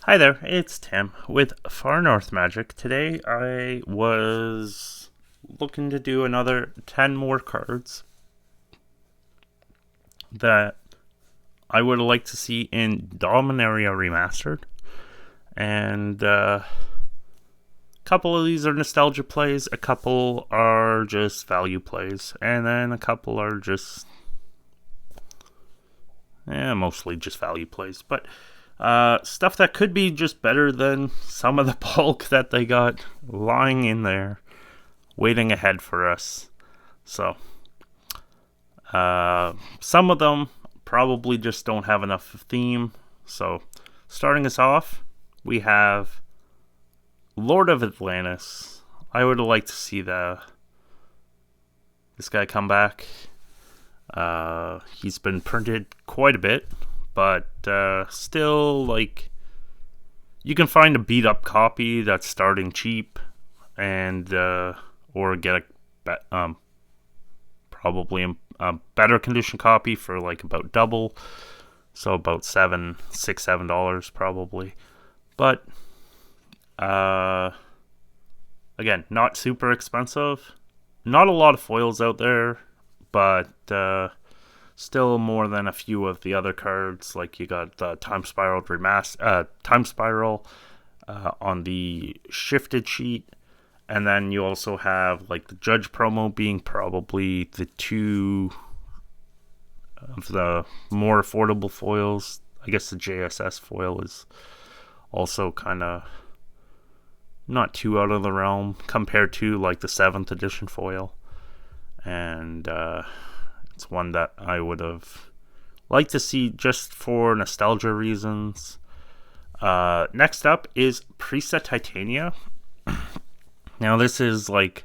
Hi there, it's Tim with Far North Magic. Today I was looking to do another 10 more cards that I would like to see in Dominaria Remastered. And a couple of these are nostalgia plays, a couple are just value plays, and then a couple are just, mostly just value plays. But stuff that could be just better than some of the bulk that they got lying in there, waiting ahead for us. So, some of them probably just don't have enough theme. So, starting us off, we have Lord of Atlantis. I would like to see this guy come back. He's been printed quite a bit, but still, like, you can find a beat up copy that's starting cheap, and or get probably a better condition copy for like about double, so about $7 probably. But again, not super expensive. Not a lot of foils out there, but still more than a few of the other cards. Like you got the Time Spiral on the shifted sheet, and then you also have like the Judge promo being probably the two of the more affordable foils. I guess the JSS foil is also kind of not too out of the realm compared to like the 7th edition foil, and it's one that I would have liked to see just for nostalgia reasons. Next up is Priestess Titania. Now this is like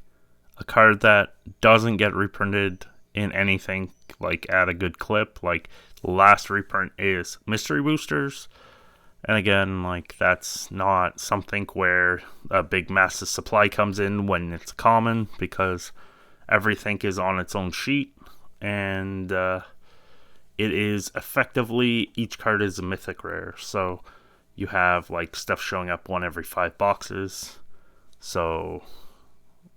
a card that doesn't get reprinted in anything like at a good clip. Like the last reprint is Mystery Boosters. And again, like that's not something where a big massive supply comes in when it's common, because everything is on its own sheet, and it is effectively, each card is a mythic rare. So you have like stuff showing up one every 5 boxes. So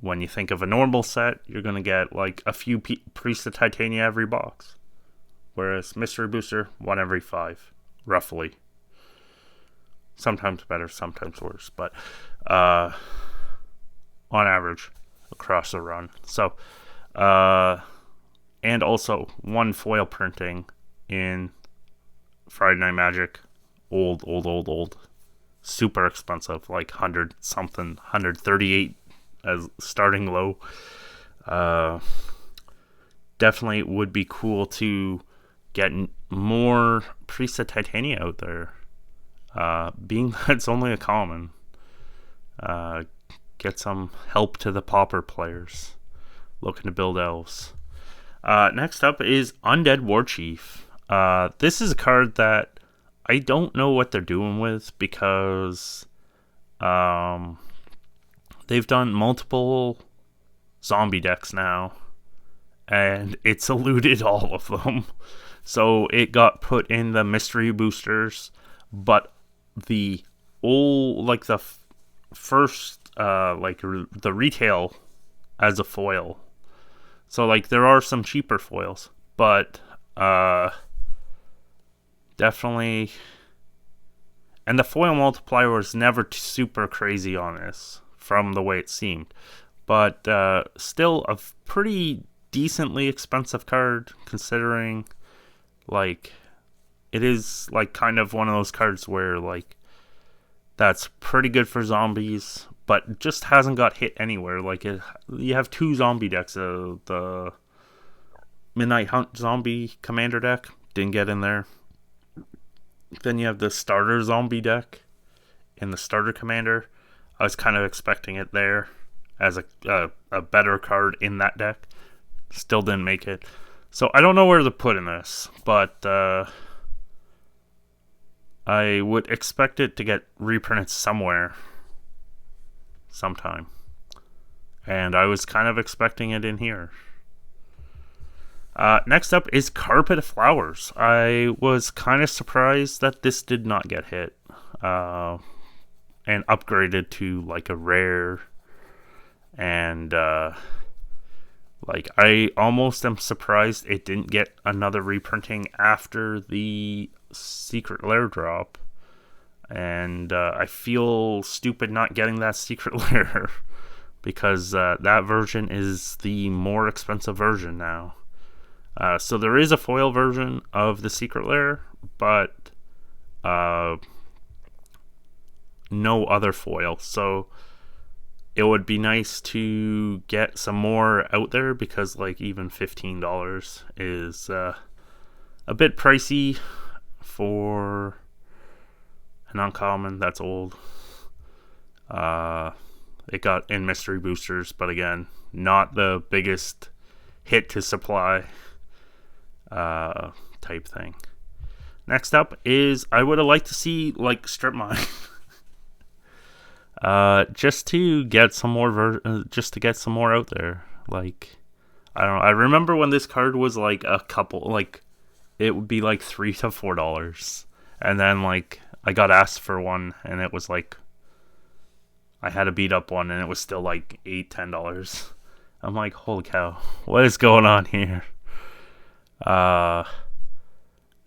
when you think of a normal set, you're going to get like a few Priest of Titania every box. Whereas Mystery Booster, one every 5, roughly. Sometimes better, sometimes worse, but on average across the run. So, and also one foil printing in Friday Night Magic. Old. Super expensive, like 100 something, 138 as starting low. Definitely would be cool to get more Priest of Titania out there. Being that it's only a common, get some help to the pauper players looking to build elves. Next up is Undead Warchief. This is a card that I don't know what they're doing with, because they've done multiple zombie decks now, and it's eluded all of them. So it got put in the mystery boosters, but the old, like the first, the retail as a foil. So like there are some cheaper foils, but definitely, and the foil multiplier was never super crazy on this from the way it seemed, but still a pretty decently expensive card, considering like it is like kind of one of those cards where like that's pretty good for zombies, but just hasn't got hit anywhere. Like you have 2 zombie decks. The Midnight Hunt zombie commander deck didn't get in there. Then you have the starter zombie deck and the starter commander. I was kind of expecting it there as a better card in that deck. Still didn't make it. So I don't know where to put in this, but I would expect it to get reprinted somewhere, sometime. And I was kind of expecting it in here. Next up is Carpet of Flowers. I was kind of surprised that this did not get hit. and upgraded to like a rare. And like I almost am surprised it didn't get another reprinting after the secret lair drop. And I feel stupid not getting that secret lair because that version is the more expensive version now. So there is a foil version of the secret lair, but no other foil. So it would be nice to get some more out there because like even $15 is a bit pricey for an uncommon that's old. It got in mystery boosters, but again, not the biggest hit to supply type thing. Next up is I would have liked to see like strip mine. Just to get some more just to get some more out there. Like I don't know, I remember when this card was like a couple, like it would be like $3 to $4, and then like I got asked for one and it was like I had a beat up one and it was still like $8-10. I'm like, holy cow, what is going on here?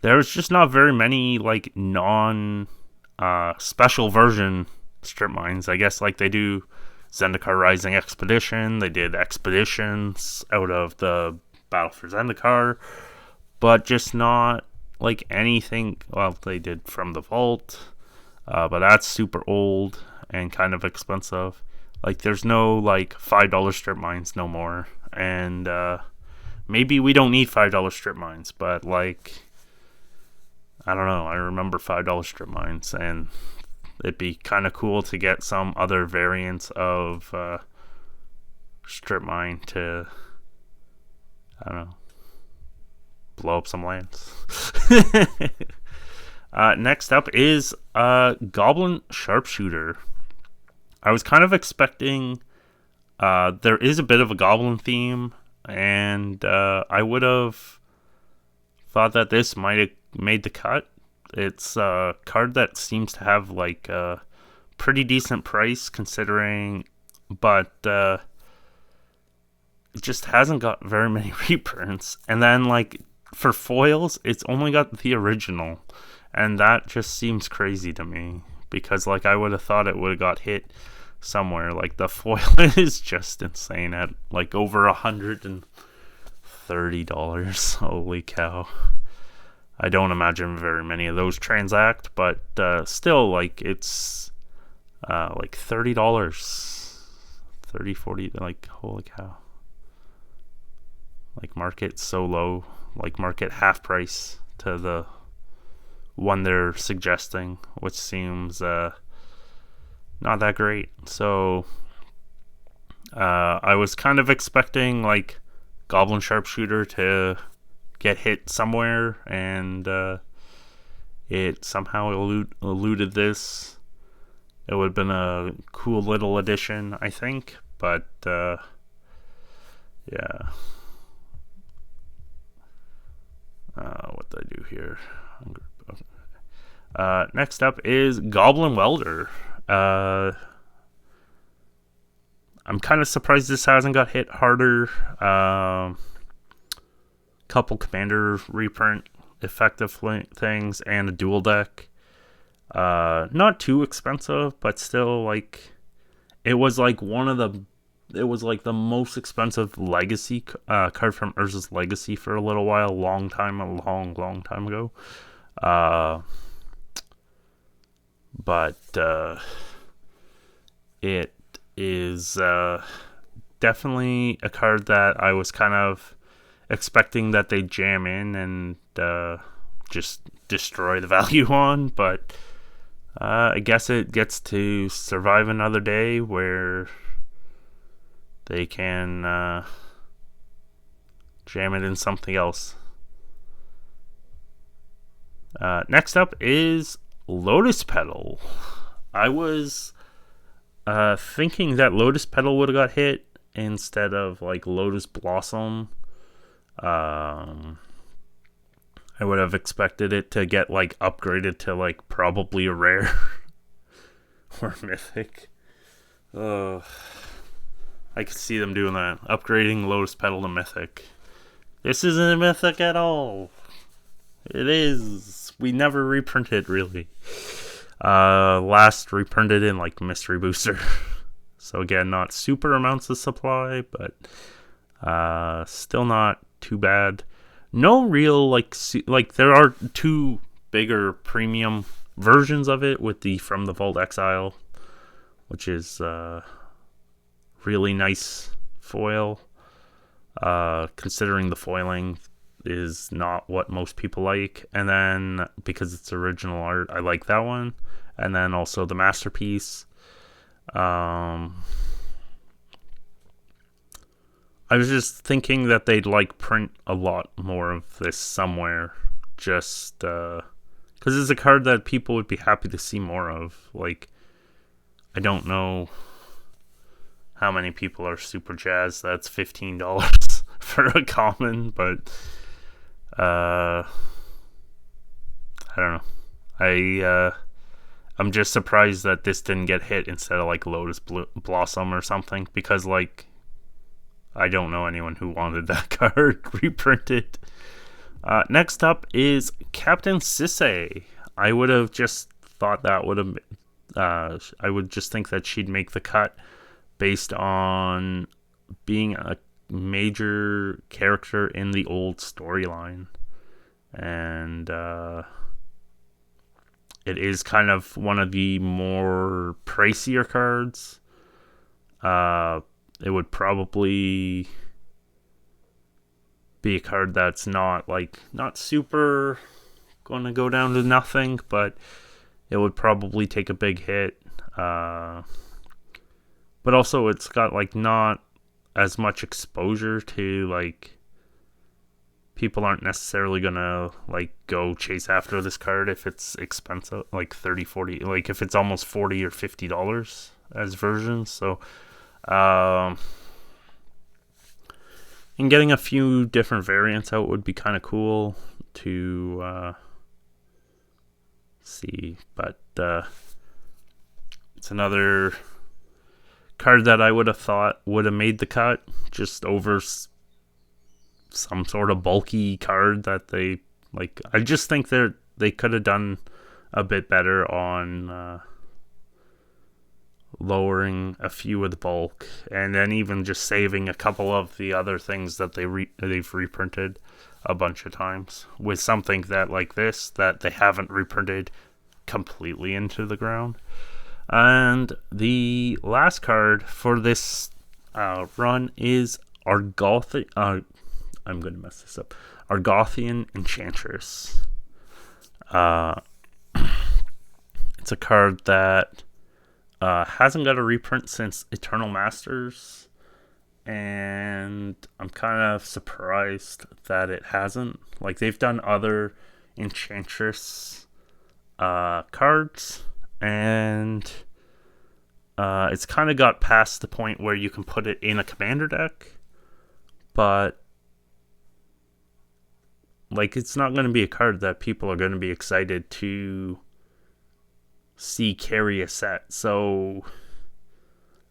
There's just not very many like non special version strip mines. I guess like they do Zendikar Rising Expedition, they did Expeditions out of the Battle for Zendikar, but just not like anything. Well, they did From the Vault, but that's super old and kind of expensive. Like there's no like $5 strip mines no more, and maybe we don't need $5 strip mines, but like I don't know, I remember $5 strip mines, and it'd be kind of cool to get some other variants of strip mine to, I don't know, blow up some lands. Next up is Goblin Sharpshooter. I was kind of expecting, there is a bit of a goblin theme, and I would have thought that this might have made the cut. It's a card that seems to have like a pretty decent price considering, but it just hasn't got very many reprints. And then like for foils, it's only got the original, and that just seems crazy to me because like I would have thought it would have got hit somewhere. Like the foil is just insane at like over $130. Holy cow. I don't imagine very many of those transact, but still, like, it's like $30, $30, $40, like, holy cow. Like, market so low, like, market half price to the one they're suggesting, which seems not that great. So, I was kind of expecting, like, Goblin Sharpshooter to get hit somewhere, and it somehow eluded this. It would have been a cool little addition, I think, but yeah. What did I do here? Next up is Goblin Welder. I'm kind of surprised this hasn't got hit harder. Couple commander reprint effective things and a dual deck. Not too expensive, but still like it was like the most expensive legacy card from Urza's Legacy for a little while, a long time ago. But it is definitely a card that I was kind of expecting that they jam in and just destroy the value on, but I guess it gets to survive another day where they can jam it in something else. Next up is Lotus Petal. I was thinking that Lotus Petal would have got hit instead of like Lotus Blossom. I would have expected it to get like upgraded to like probably a rare or mythic. I could see them doing that, upgrading Lotus Petal to mythic. This isn't a mythic at all. It is. We never reprinted, really. Last reprinted in like Mystery Booster. So again, not super amounts of supply, but still not too bad. No real like there are two bigger premium versions of it with the From the Vault Exile, which is really nice foil. Considering the foiling is not what most people like, and then because it's original art, I like that one. And then also the Masterpiece. I was just thinking that they'd like print a lot more of this somewhere, just because it's a card that people would be happy to see more of. Like, I don't know how many people are super jazzed that's $15 for a common, but I don't know. I'm just surprised that this didn't get hit instead of like Lotus Blossom or something, because like I don't know anyone who wanted that card reprinted. Next up is Captain Sisay. I would have just thought that would have I would just think that she'd make the cut based on being a major character in the old storyline. And it is kind of one of the more pricier cards. It would probably be a card that's not super going to go down to nothing, but it would probably take a big hit. But also it's got like not as much exposure to like people aren't necessarily gonna like go chase after this card if it's expensive, like 30-40, like if it's almost $40 or $50 as versions. So and getting a few different variants out would be kind of cool to see, but it's another card that I would have thought would have made the cut just over some sort of bulky card that they like. I just think they could have done a bit better on lowering a few of the bulk, and then even just saving a couple of the other things that they've reprinted a bunch of times with something that like this that they haven't reprinted completely into the ground. And the last card for this run is Argothian. I'm going to mess this up. Argothian Enchantress. It's a card that hasn't got a reprint since Eternal Masters, and I'm kind of surprised that it hasn't. Like, they've done other Enchantress cards, and it's kind of got past the point where you can put it in a commander deck, but like it's not going to be a card that people are going to be excited to see carry a set. So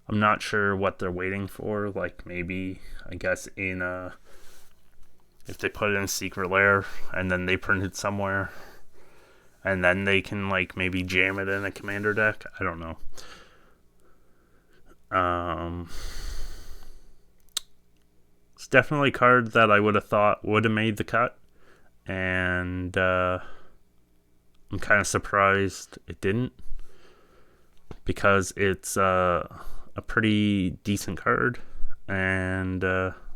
I'm not sure what they're waiting for. Like maybe, I guess, in if they put it in a secret lair and then they print it somewhere, and then they can like maybe jam it in a commander deck. I don't know. It's definitely a card that I would have thought would have made the cut, and I'm kind of surprised it didn't, because it's a pretty decent card, and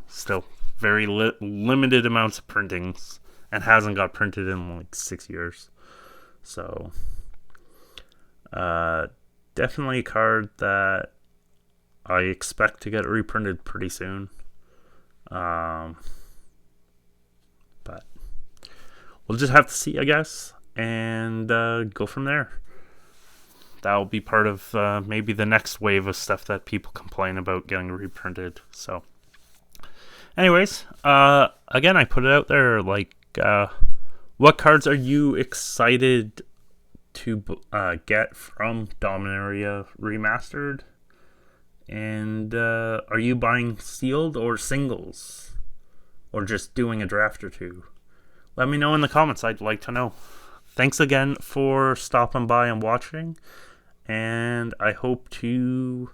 still very limited amounts of printings, and hasn't got printed in like 6 years. So definitely a card that I expect to get reprinted pretty soon. But we'll just have to see, I guess, and go from there. That'll be part of maybe the next wave of stuff that people complain about getting reprinted. So anyways, again, I put it out there, like, what cards are you excited to get from Dominaria Remastered? And are you buying sealed or singles? Or just doing a draft or two? Let me know in the comments. I'd like to know. Thanks again for stopping by and watching. And I hope to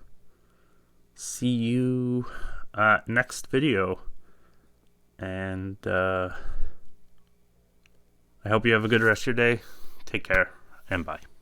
see you next video. And I hope you have a good rest of your day. Take care and bye.